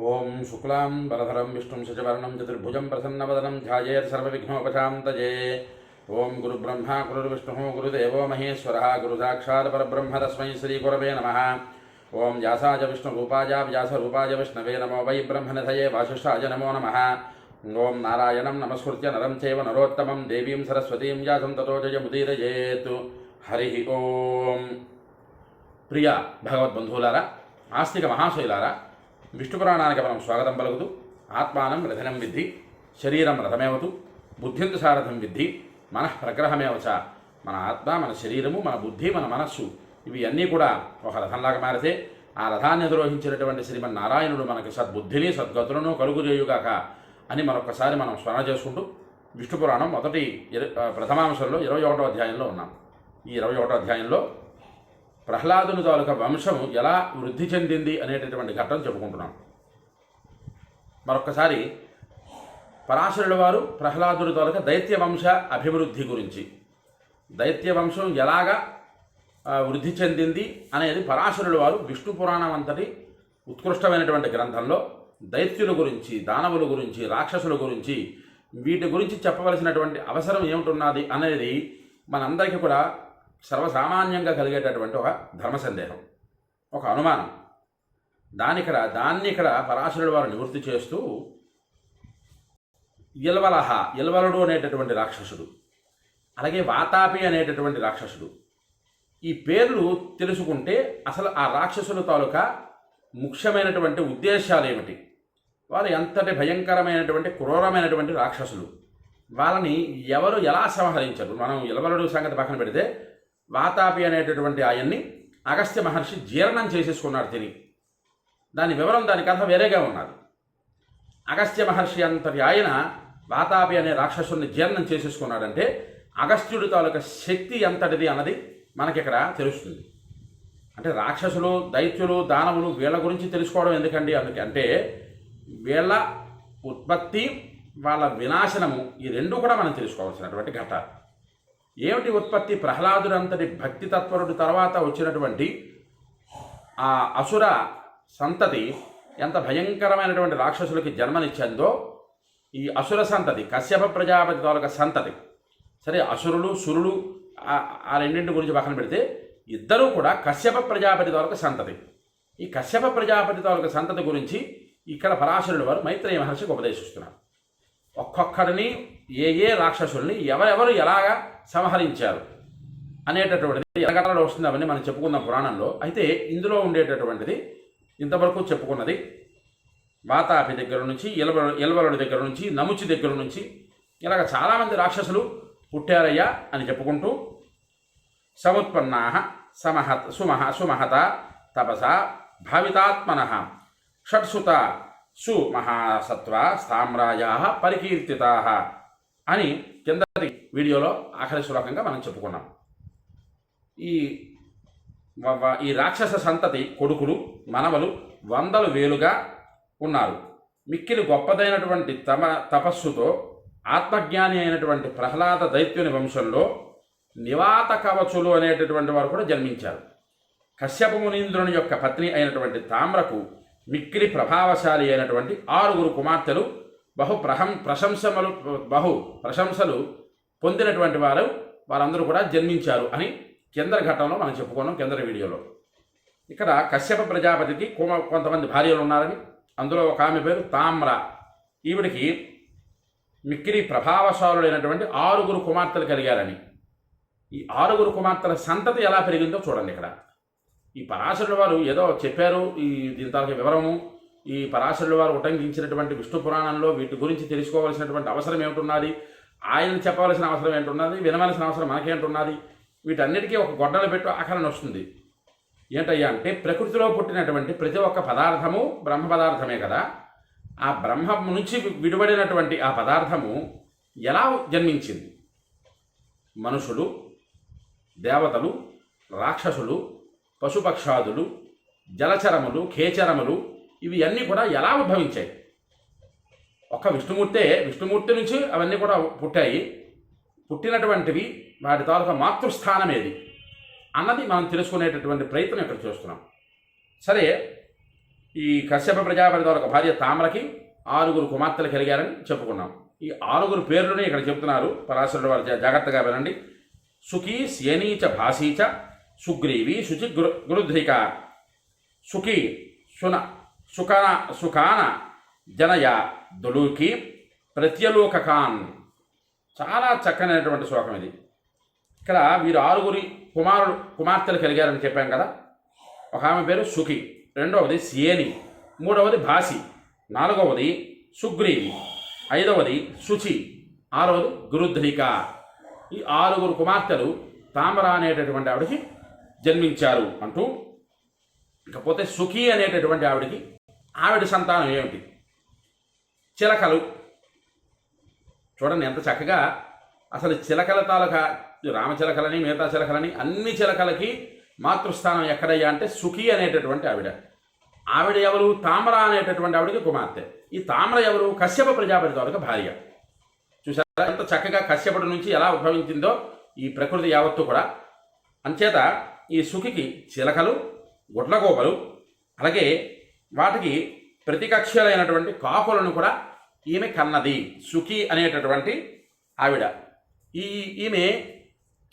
ఓం శుక్లాం వరధరం విష్ణుం శశివర్ణం చతుర్భుజం ప్రసన్నవదనం ధ్యాయేత్ సర్వవిఘ్నోపశాంతయే. ఓం గురుబ్రహ్మ గురుర్విష్ణుః గురుదేవో మహేశ్వరः గురుసాక్షాత్ పరబ్రహ్మ తస్మై శ్రీగురవే నమః. ఓం వ్యాసాయ విష్ణురూపాయ వ్యాసరూపాయ విష్ణవే నమో వై బ్రహ్మనిధయే వాసిష్ఠాయ నమో నమః. ఓం నారాయణం నమస్కృత్య నరం చైవ నరోత్తమం దేవీం సరస్వతీం వ్యాసం తతో జయముదీరయేత్. హరి ఓం. ప్రియ భగవద్బంధువులారా, ఆస్తిక మహాశైలారా, విష్ణు పురాణానికి మనం స్వాగతం పలుకుతూ ఆత్మానం రథనం విద్ధి శరీరం రథమేవతు బుద్ధింతు సారథం విద్ధి మనః ప్రగ్రహమేవచ. మన ఆత్మ, మన శరీరము, మన బుద్ధి, మన మనస్సు ఇవి అన్నీ కూడా ఒక రథంలాగా మారితే ఆ రథాన్ని అధిరోహించినటువంటి శ్రీమన్నారాయణుడు మనకి సద్బుద్ధిని సద్గతులను కలుగుజేయుగాక అని మరొకసారి మనం స్మరణ చేసుకుంటూ విష్ణు పురాణం మొదటి ప్రథమాంశంలో 21వ అధ్యాయంలో ఉన్నాం. ఈ 21వ అధ్యాయంలో ప్రహ్లాదుని తాలూకా వంశము ఎలా వృద్ధి చెందింది అనేటటువంటి ఘట్టం చెప్పుకుంటున్నాం. మరొక్కసారి పరాశరుల వారు ప్రహ్లాదుని తాలూకా దైత్య వంశ అభివృద్ధి గురించి, దైత్య వంశం ఎలాగా వృద్ధి చెందింది అనేది పరాశరుల వారు విష్ణు పురాణం అంతటి ఉత్కృష్టమైనటువంటి గ్రంథంలో దైత్యుల గురించి, దానవుల గురించి, రాక్షసుల గురించి, వీటి గురించి చెప్పవలసినటువంటి అవసరం ఏమిటున్నది అనేది మనందరికీ కూడా సర్వసామాన్యంగా కలిగేటటువంటి ఒక ధర్మ సందేహం, ఒక అనుమానం. దాన్ని ఇక్కడ పరాశరుల వారు నివృత్తి చేస్తూ ఇల్వలుడు అనేటటువంటి రాక్షసుడు, అలాగే వాతాపి అనేటటువంటి రాక్షసుడు, ఈ పేర్లు తెలుసుకుంటే అసలు ఆ రాక్షసుల తాలూకా ముఖ్యమైనటువంటి ఉద్దేశాలు ఏమిటి, వారు ఎంతటి భయంకరమైనటువంటి క్రూరమైనటువంటి రాక్షసులు, వాళ్ళని ఎవరు ఎలా సంహరించారు. మనం ఇల్వలుడు సంగతి పక్కన పెడితే వాతాపి అనేటటువంటి ఆయన్ని అగస్త్య మహర్షి జీర్ణం చేసేసుకున్నాడు తిని. దాని వివరం, దాని కథ వేరేగా ఉన్నది. అగస్త్య మహర్షి అంతటి ఆయన వాతాపి అనే రాక్షసుని జీర్ణం చేసేసుకున్నాడంటే అగస్త్యుడి తాలూకా శక్తి ఎంతటిది అన్నది మనకి ఇక్కడ తెలుస్తుంది. అంటే రాక్షసులు, దైత్యులు, దానవులు వీళ్ళ గురించి తెలుసుకోవడం ఎందుకండి? అందుకంటే వీళ్ళ ఉత్పత్తి, వాళ్ళ వినాశనము, ఈ రెండు కూడా మనం తెలుసుకోవాల్సినటువంటి ఘట్టాలు. ఏమిటి ఉత్పత్తి? ప్రహ్లాదుడంతటి భక్తి తత్పరుడు తర్వాత వచ్చినటువంటి ఆ అసుర సంతతి ఎంత భయంకరమైనటువంటి రాక్షసులకి జన్మనిచ్చిందో, ఈ అసుర సంతతి కశ్యప ప్రజాపతి తాలూకా సంతతి. సరే, అసురులు సురులు ఆ రెండింటి గురించి పక్కన పెడితే ఇద్దరూ కూడా కశ్యప ప్రజాపతి తాలూకా సంతతి. ఈ కశ్యప ప్రజాపతి తాలూకా సంతతి గురించి ఇక్కడ పరాశరుడు వారు మైత్రేయ మహర్షికి ఉపదేశిస్తున్నారు. ఒక్కొక్కడిని, ఏ రాక్షసుల్ని ఎవరెవరు ఎలాగా సంహరించారు అనేటటువంటిది ఎలాగలో వస్తుంది, అవన్నీ మనం చెప్పుకున్న పురాణంలో. అయితే ఇందులో ఉండేటటువంటిది ఇంతవరకు చెప్పుకున్నది వాతాపి దగ్గర నుంచి, ఇల్వలుడి దగ్గర నుంచి, నముచి దగ్గర నుంచి ఇలాగ చాలామంది రాక్షసులు పుట్టారయ్యా అని చెప్పుకుంటూ సముత్పన్నా సుమహత తపస భావితాత్మన షట్సుత సుమహాసత్వ స్థామ్రాజా పరికీర్తితా అని కిందటి వీడియోలో ఆఖరి శ్లోకంగా మనం చెప్పుకున్నాం. ఈ రాక్షస సంతతి కొడుకులు, మనవలు వందలు వేలుగా ఉన్నారు. మిక్కిలి గొప్పదైనటువంటి తపస్సుతో ఆత్మజ్ఞాని అయినటువంటి ప్రహ్లాద దైత్యుని వంశంలో నివాత కవచులు అనేటటువంటి వారు కూడా జన్మించారు. కశ్యప మునీంద్రుని యొక్క పత్ని అయినటువంటి తామ్రకు మిక్కిలి ప్రభావశాలి అయినటువంటి 6 కుమార్తెలు, బహు ప్రశంసలు పొందినటువంటి వారందరూ కూడా జన్మించారు అని కిందరి ఘట్టంలో మనం చెప్పుకున్నాం, కిందరి వీడియోలో. ఇక్కడ కశ్యప ప్రజాపతికి కొంతమంది భార్యలు ఉన్నారని, అందులో ఒక ఆమె పేరు తామ్ర. ఈవిడికి మిక్కిలి ప్రభావశాలుడైనటువంటి 6 కుమార్తెలు కలిగారని. ఈ 6 కుమార్తెల సంతతి ఎలా పెరిగిందో చూడండి. ఇక్కడ ఈ పరాశరుల వారు ఏదో చెప్పారు, దీని తాలూకా వివరము, ఈ పరాశరుల వారు ఉటంకించినటువంటి విష్ణు పురాణంలో వీటి గురించి తెలుసుకోవాల్సినటువంటి అవసరం ఏమిటున్నది, ఆయన చెప్పవలసిన అవసరం ఏంటున్నది, వినవలసిన అవసరం మనకేంటున్నది, వీటన్నిటికీ ఒక గొడ్డలు పెట్టు ఆకరణ వస్తుంది. ఏంటయ్యా అంటే, ప్రకృతిలో పుట్టినటువంటి ప్రతి ఒక్క పదార్థము బ్రహ్మ పదార్థమే కదా. ఆ బ్రహ్మ నుంచి విడిపడినటువంటి ఆ పదార్థము ఎలా జన్మించింది? మనుషులు, దేవతలు, రాక్షసులు, పశుపక్షాదులు, జలచరములు, ఖేచరములు, ఇవి అన్నీ కూడా ఎలా ఉద్భవించాయి? ఒక్క విష్ణుమూర్తి నుంచి అవన్నీ కూడా పుట్టాయి. పుట్టినటువంటివి వాటి తాలూకా మాతృస్థానం ఏది అన్నది మనం తెలుసుకునేటటువంటి ప్రయత్నం ఇక్కడ చేస్తున్నాం. సరే, ఈ కశ్యప ప్రజాపతి ఒక భార్య తామ్రకి 6 కుమార్తెలు కలిగారని చెప్పుకున్నాం. ఈ 6 పేర్లని ఇక్కడ చెప్తున్నారు పరాశరుడు వారు, జాగ్రత్తగా వినండి. సుఖీ, స్యేనీచ, భాసీచ, సుగ్రీవి, శుచి, గృధ్రిక. సుఖీ సుఖాన జనయ దులూకి ప్రత్యలోకాన్. చాలా చక్కనైనటువంటి శ్లోకం ఇది. ఇక్కడ వీరు 6 కుమార్తెలు కలిగారని చెప్పాం కదా. ఒక ఆమె పేరు సుఖి, రెండవది స్యేని, మూడవది భాసి, నాలుగవది సుగ్రీవి, ఐదవది శుచి, ఆరవది గృధ్రిక. ఈ 6 కుమార్తెలు తామ్ర అనేటటువంటి ఆవిడకి జన్మించారు అంటూ, ఇకపోతే సుఖి అనేటటువంటి ఆవిడ సంతానం ఏమిటి? చిలకలు. చూడండి ఎంత చక్కగా అసలు చిలకల తాలూకా రామచిలకలని మిగతా చిలకలని అన్ని చిలకలకి మాతృస్థానం ఎక్కడయ్యా అంటే సుఖి అనేటటువంటి ఆవిడ ఎవరు? తామ్ర అనేటటువంటి ఆవిడకి కుమార్తె. ఈ తామ్ర ఎవరు? కశ్యప ప్రజాపతి తాలూకా భార్య. చూసారా ఎంత చక్కగా కశ్యపుడి నుంచి ఎలా ఉద్భవించిందో ఈ ప్రకృతి యావత్తు కూడా. అంచేత ఈ సుఖికి చిలకలు, గుడ్లగోపలు, అలాగే వాటికి ప్రతికక్షలైనటువంటి కాకులను కూడా ఈమె కన్నది. సుఖి అనేటటువంటి ఆవిడ ఈమె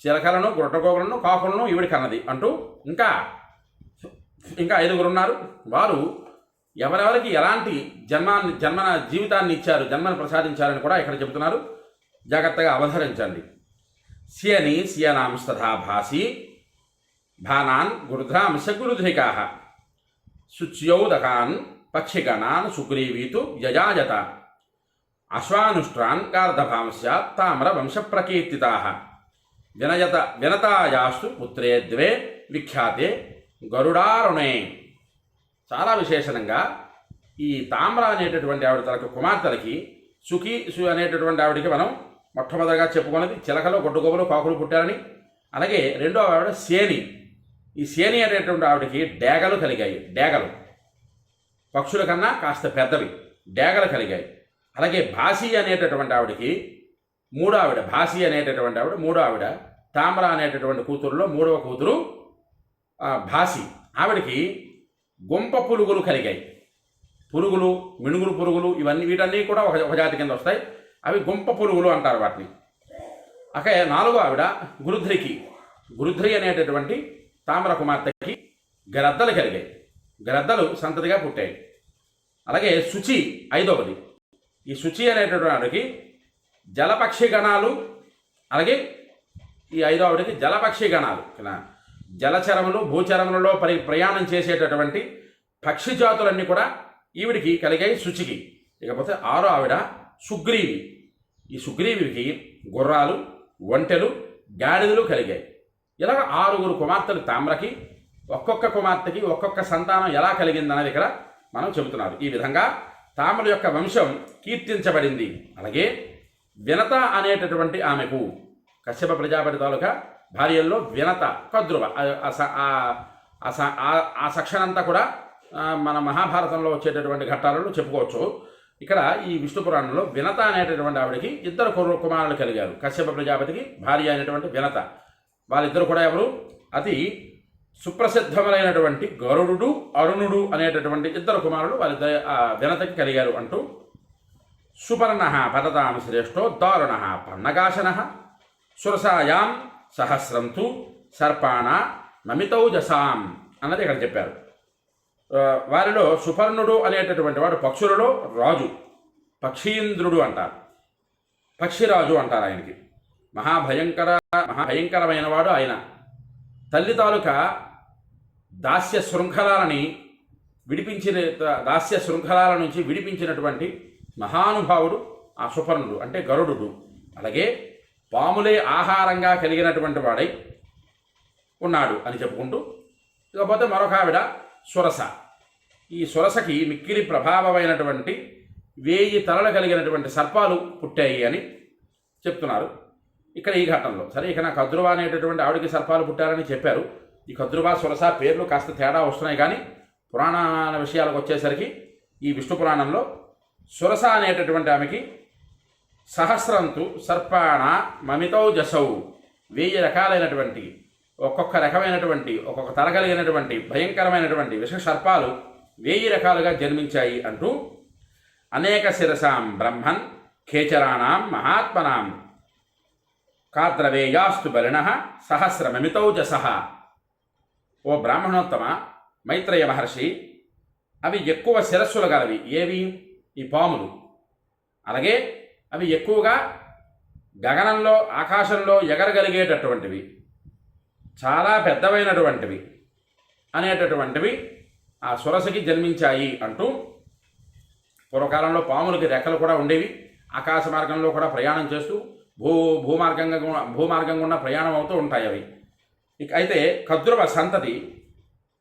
చిలకలను, గుడ్లగోపలను, కాకులను ఈవిడ కన్నది అంటూ ఇంకా 5 ఉన్నారు. వారు ఎవరెవరికి ఎలాంటి జన్మన జీవితాన్ని ఇచ్చారు, జన్మను ప్రసాదించారని కూడా ఇక్కడ చెబుతున్నారు. జాగ్రత్తగా అవధరించండి. స్యని స్యనాంస్తథా భాసి భానాన్ గురుధ్రాంశ గురుధ్రికా శుచ్యౌదకాన్ పక్షిగణాన్ సుగ్రీవీతు యజాజత అశ్వానుష్ట్రాన్ గార్ధభాంస్య తామ్ర వంశ ప్రకీర్తితా వినతాయాస్తు పుత్రే ద్వే విఖ్యాతే గరుడారుణే. చాలా విశేషణంగా ఈ తామ్ర అనేటటువంటి ఆవిడ తనకు కుమార్తెలకి సుఖి అనేటటువంటి ఆవిడికి మనం మొట్టమొదటిగా చెప్పుకున్నది చిలకలు, గొడ్డుగోబలు, కాకులు పుట్టారని. అలాగే రెండో ఆవిడ సేని. ఈ సేని అనేటటువంటి ఆవిడకి డేగలు కలిగాయి. డేగలు పక్షుల కన్నా కాస్త పెద్దవి, డేగలు కలిగాయి. అలాగే భాసి అనేటటువంటి ఆవిడకి భాసి అనేటటువంటి ఆవిడ మూడో ఆవిడ. తామ్ర అనేటటువంటి కూతురులో 3వ కూతురు భాసి. ఆవిడకి గుంప పురుగులు కలిగాయి. పురుగులు, మినుగురు పురుగులు, వీటన్నీ కూడా ఒక జాతి కింద వస్తాయి. అవి గుంప పురుగులు అంటారు వాటిని. అకే 4వ ఆవిడ గృధ్రి అనేటటువంటి తామ్ర కుమార్తెకి గ్రద్దలు కలిగాయి. గ్రద్దలు సంతతిగా పుట్టాయి. అలాగే శుచి 5వది. ఈ శుచి అనేటటువంటి ఆవిడకి జలపక్షి గణాలు, అలాగే ఈ 5వ ఆవిడకి జలపక్షి గణాలు, జలచరములు, భూచరములలో ప్రయాణం చేసేటటువంటి పక్షి జాతులన్నీ కూడా ఈవిడికి కలిగాయి శుచికి. ఇకపోతే 6వ ఆవిడ సుగ్రీవి. ఈ సుగ్రీవికి గుర్రాలు, ఒంటెలు, గాడిదలు కలిగాయి. ఇలాగ 6 కుమార్తెలు తామ్రకి. ఒక్కొక్క కుమార్తెకి ఒక్కొక్క సంతానం ఎలా కలిగిందనేది ఇక్కడ మనం చెబుతున్నారు. ఈ విధంగా తామ్ర యొక్క వంశం కీర్తించబడింది. అలాగే వినత అనేటటువంటి ఆమెకు కశ్యప ప్రజాపతి తాలూకా భార్యల్లో వినత, కద్రువ, ఆ సెక్షన్ అంతా కూడా మన మహాభారతంలో వచ్చేటటువంటి ఘట్టాలలో చెప్పుకోవచ్చు. ఇక్కడ ఈ విష్ణు పురాణంలో వినత అనేటటువంటి ఆవిడకి 2 కుమారులు కలిగారు. కశ్యప ప్రజాపతికి భార్య అయినటువంటి వినత. వాళ్ళిద్దరు కూడా ఎవరు? అతి సుప్రసిద్ధములైనటువంటి గరుడు, అరుణుడు అనేటటువంటి 2 కుమారులు వాళ్ళిద్దరు వినతకి కలిగారు అంటూ, సుపర్ణ పరతాం శ్రేష్టో దారుణ పన్నగాశన సురసాయాం సహస్రంతు సర్పాణ మమితౌజసాం అన్నది ఇక్కడ చెప్పారు. వారిలో సుపర్ణుడు అనేటటువంటి వాడు పక్షులలో రాజు, పక్షీంద్రుడు అంటారు, పక్షిరాజు అంటారు. ఆయనకి మహాభయంకరమైన వాడు ఆయన. తల్లి తాలూకా దాస్య శృంఖలాల నుంచి విడిపించినటువంటి మహానుభావుడు ఆ సుపర్ణుడు అంటే గరుడు. అలాగే పాములే ఆహారంగా కలిగినటువంటి వాడై ఉన్నాడు అని చెప్పుకుంటూ, ఇకపోతే మరొక ఆవిడ సురస. ఈ సురసకి మిక్కిలి ప్రభావమైనటువంటి 1000 తలలు కలిగినటువంటి సర్పాలు పుట్టాయి అని చెప్తున్నారు ఇక్కడ ఈ ఘట్టంలో. సరే, ఇక నా కద్రువ అనేటటువంటి ఆవిడికి సర్పాలు పుట్టారని చెప్పారు. ఈ కద్రువ, సురస పేర్లు కాస్త తేడా వస్తున్నాయి. కానీ పురాణ విషయాలకు వచ్చేసరికి ఈ విష్ణు పురాణంలో సురస అనేటటువంటి ఆమెకి సహస్రంతు సర్పాణ మమితౌజసౌ 1000 రకాలైనటువంటి ఒక్కొక్క రకమైనటువంటి ఒక్కొక్క తల కలిగినటువంటి భయంకరమైనటువంటి విష సర్పాలు 1000 రకాలుగా జన్మించాయి అంటూ అనేక శిరసాం బ్రహ్మన్ ఖేచరాణాం మహాత్మనాం కార్ద్రవేయాస్తు బలిన సహస్రమమితౌజసః. ఓ బ్రాహ్మణోత్తమ మైత్రేయ మహర్షి, అవి ఎక్కువ శిరస్సులు గలవి. ఏవి? ఈ పాములు. అలాగే అవి ఎక్కువగా గగనంలో ఆకాశంలో ఎగరగలిగేటటువంటివి, చాలా పెద్దవైనటువంటివి అనేటటువంటివి ఆ సురసకి జన్మించాయి అంటూ, పూర్వకాలంలో పాములకి రెక్కలు కూడా ఉండేవి. ఆకాశ మార్గంలో కూడా ప్రయాణం చేస్తూ భూమార్గం గుండా ప్రయాణం అవుతూ ఉంటాయి అవి. అయితే కద్రువ సంతతి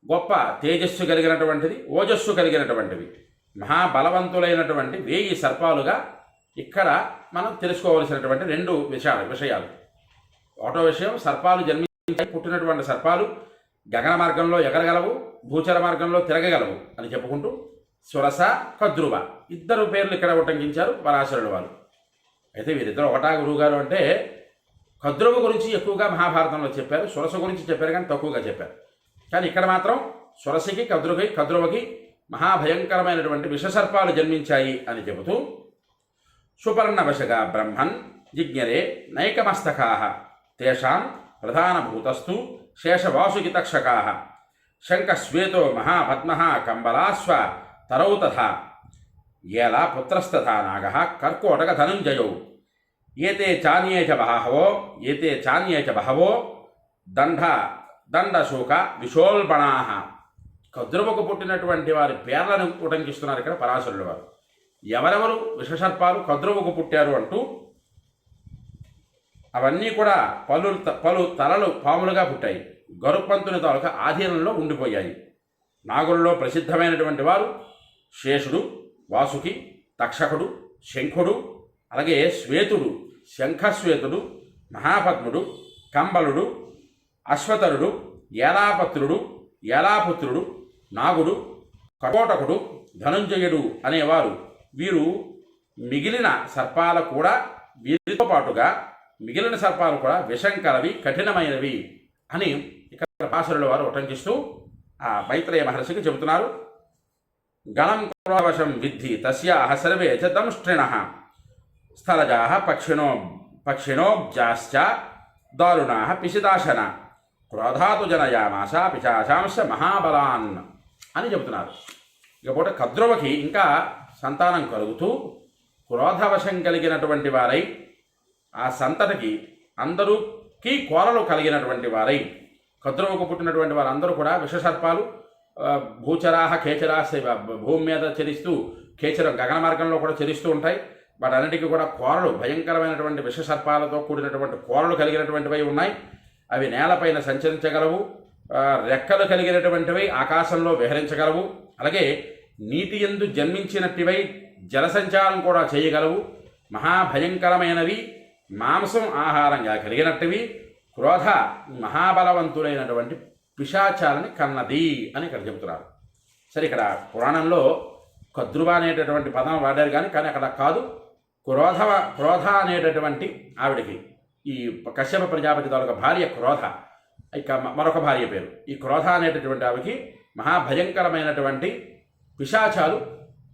గొప్ప తేజస్సు కలిగినటువంటిది, ఓజస్సు కలిగినటువంటివి, మహాబలవంతులైనటువంటి 1000 సర్పాలుగా ఇక్కడ మనం తెలుసుకోవలసినటువంటి 2 విషయాలు. ఒకటో విషయం, సర్పాలు జన్మించి పుట్టినటువంటి సర్పాలు గగన మార్గంలో ఎగరగలవు, భూచర మార్గంలో తిరగగలవు అని చెప్పుకుంటూ సురస, కద్రువ 2 పేర్లు ఇక్కడ ఉటంకించారు పరాశరుల వారు. అయితే వీరిద్దరు ఒకటా గురువుగారు అంటే, కద్రువ గురించి ఎక్కువగా మహాభారతంలో చెప్పారు, సురస గురించి చెప్పారు కానీ తక్కువగా చెప్పారు. కానీ ఇక్కడ మాత్రం సురసకి కద్రువకి మహాభయంకరమైనటువంటి విషసర్పాలు జన్మించాయి అని చెబుతూ, సుపర్ణవశగా బ్రహ్మన్ జిజ్ఞరే నైకమస్తకా తేషాం ప్రధానభూతస్థు శేషవాసుకితక్షకా శంఖశ్వేతో మహాపద్మ కంబలాశ్వ తరౌ తథా ఏలా పుత్రస్తథా నాగ కర్కోటక ధనుంజయౌ ఏతే చాన్యే చ బహవో దండశోక విశోల్బణా. కద్రువకు పుట్టినటువంటి వారి పేర్లను ఉటంకిస్తున్నారు ఇక్కడ పరాశరుల వారు. ఎవరెవరు విషసర్పాలు కద్రువకు పుట్టారు అంటూ, అవన్నీ కూడా పలు తలలు పాములుగా పుట్టాయి. గరుత్మంతుని తాలూకా ఆధీనంలో ఉండిపోయాయి. నాగులలో ప్రసిద్ధమైనటువంటి వారు శేషుడు, వాసుకి, తక్షకుడు, శంఖుడు, అలాగే శ్వేతుడు, శంఖశ్వేతుడు, మహాపద్ముడు, కంబలుడు, అశ్వతరుడు, ఏలాపుత్రుడు, నాగుడు, కర్కోటకుడు, ధనుంజయుడు అనేవారు. వీరు మిగిలిన సర్పాలు కూడా, వీరితో పాటుగా మిగిలిన సర్పాలు కూడా విషం కలవి, కఠినమైనవి అని ఇక్కడ పరాశరుల వారు ఉటంకిస్తూ ఆ మైత్రేయ మహర్షికి చెబుతున్నారు. గణం క్రోధవశం విద్ధి తస్యాః సర్వే చ దంష్ట్రిణః స్థలజాః పక్షిణోబ్జాశ్చ దారుణాః పిశిదాశన క్రోధాతు జనయామాస పిశాచాంశ మహాబలాన్ అని చెబుతున్నారు. ఇకపోతే కద్రువకి ఇంకా సంతానం కలుగుతూ క్రోధవశం కలిగినటువంటి వారై, ఆ సంతతికి అందరూకి కోరలు కలిగినటువంటి వారై, కద్రువకు పుట్టినటువంటి వారందరూ కూడా విషసర్పాలు, భూచరాహ కేచరాశ భూమి మీద చరిస్తూ, కేచరం గగన మార్గంలో కూడా చరిస్తూ ఉంటాయి. వాటన్నిటికీ కూడా కోరలు, భయంకరమైనటువంటి విషసర్పాలతో కూడినటువంటి కోరలు కలిగినటువంటివై ఉన్నాయి. అవి నేలపైన సంచరించగలవు, రెక్కలు కలిగినటువంటివై ఆకాశంలో విహరించగలవు. అలాగే నీటి యందు జన్మించినట్టివై జలసంచారం కూడా చేయగలవు. మహాభయంకరమైనవి, మాంసం ఆహారంగా కలిగినట్టువి, క్రోధ మహాబలవంతులైనటువంటి పిశాచాలని కన్నది అని ఇక్కడ చెబుతున్నారు. సరే, ఇక్కడ పురాణంలో కద్రువ అనేటటువంటి పదం వాడారు కానీ అక్కడ కాదు. క్రోధ అనేటటువంటి ఆవిడికి, ఈ కశ్యప ప్రజాపతి తాలూకా భార్య క్రోధ, ఇక మరొక భార్య పేరు. ఈ క్రోధ అనేటటువంటి ఆవికి మహాభయంకరమైనటువంటి పిశాచాలు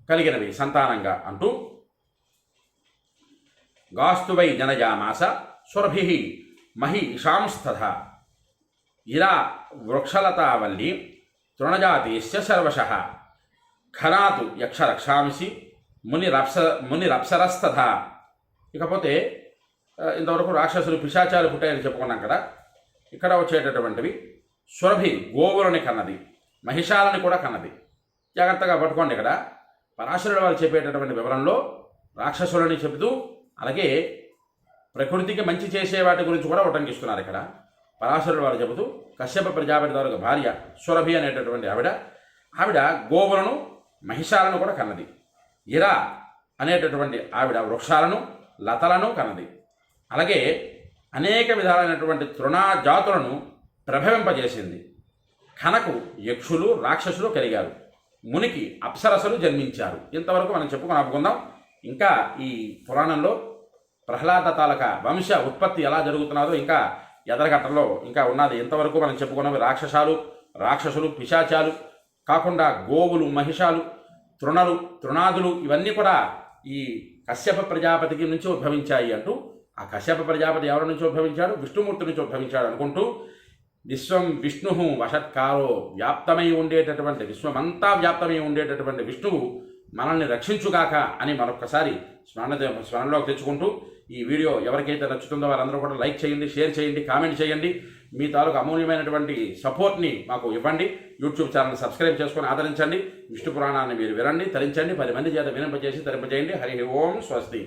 కలిగినవి సంతానంగా అంటూ, గాస్తువై జనజామాస సురభి మహిషాంస్తథ ఇరా వృక్షలతావల్లి తృణజాతీశ్చ సర్వశః ఖనాతు యక్షరక్షాంసి మునిరప్సరస్తథ. ఇకపోతే ఇంతవరకు రాక్షసులు, పిశాచాలు పుట్టాయని చెప్పుకున్నాం కదా. ఇక్కడ వచ్చేటటువంటివి సురభి గోవులని కన్నది, మహిషాలని కూడా కన్నది. జాగ్రత్తగా పట్టుకోండి. ఇక్కడ పరాశరుల వారు చెప్పేటటువంటి వివరంలో రాక్షసులని చెబుతూ, అలాగే ప్రకృతికి మంచి చేసే వాటి గురించి కూడా ఉటంకిస్తున్నారు. ఇక్కడ పరాశరుల వారు చెబుతూ, కశ్యప ప్రజాపతి తాలూకా భార్య సురభి అనేటటువంటి ఆవిడ గోవులను, మహిషాలను కూడా కన్నది. ఇరా అనేటటువంటి ఆవిడ వృక్షాలను, లతలను కన్నది. అలాగే అనేక విధాలైనటువంటి తృణజాతులను ప్రభవింపజేసింది. ఖనకు యక్షులు, రాక్షసులు కలిగారు. మునికి అప్సరసలు జన్మించారు. ఇంతవరకు మనం చెప్పుకొని ఆపుకుందాం. ఇంకా ఈ పురాణంలో ప్రహ్లాద తాలక వంశ ఉత్పత్తి ఎలా జరుగుతున్నదో ఇంకా ఎదరగట్టలో ఇంకా ఉన్నది. ఇంతవరకు మనం చెప్పుకున్నవి రాక్షసులు, పిశాచాలు, కాకుండా గోవులు, మహిషాలు, తృణాదులు ఇవన్నీ కూడా ఈ కశ్యప ప్రజాపతికి నుంచి ఉద్భవించాయి అంటూ, ఆ కశ్యప ప్రజాపతి ఎవరి నుంచి ఉద్భవించాడు? విష్ణుమూర్తి నుంచి ఉద్భవించాడు అనుకుంటూ, విశ్వం విష్ణు వషత్కారో, వ్యాప్తమై ఉండేటటువంటి విశ్వమంతా వ్యాప్తమై ఉండేటటువంటి విష్ణువు మనల్ని రక్షించుగాక అని మరొకసారి స్మరణలోకి తెచ్చుకుంటూ, ఈ వీడియో ఎవరికైతే నచ్చుతుందో వారందరూ కూడా లైక్ చేయండి, షేర్ చేయండి, కామెంట్ చేయండి. మీ తాలూకు అమూల్యమైనటువంటి సపోర్ట్ని మాకు ఇవ్వండి. యూట్యూబ్ ఛానల్ సబ్స్క్రైబ్ చేసుకొని ఆదరించండి. విష్ణు పురాణాన్ని మీరు వినండి, తరించండి, 10 మంది చేత వినింపజేసి తరింపజేయండి. హరి ఓం స్వస్తి.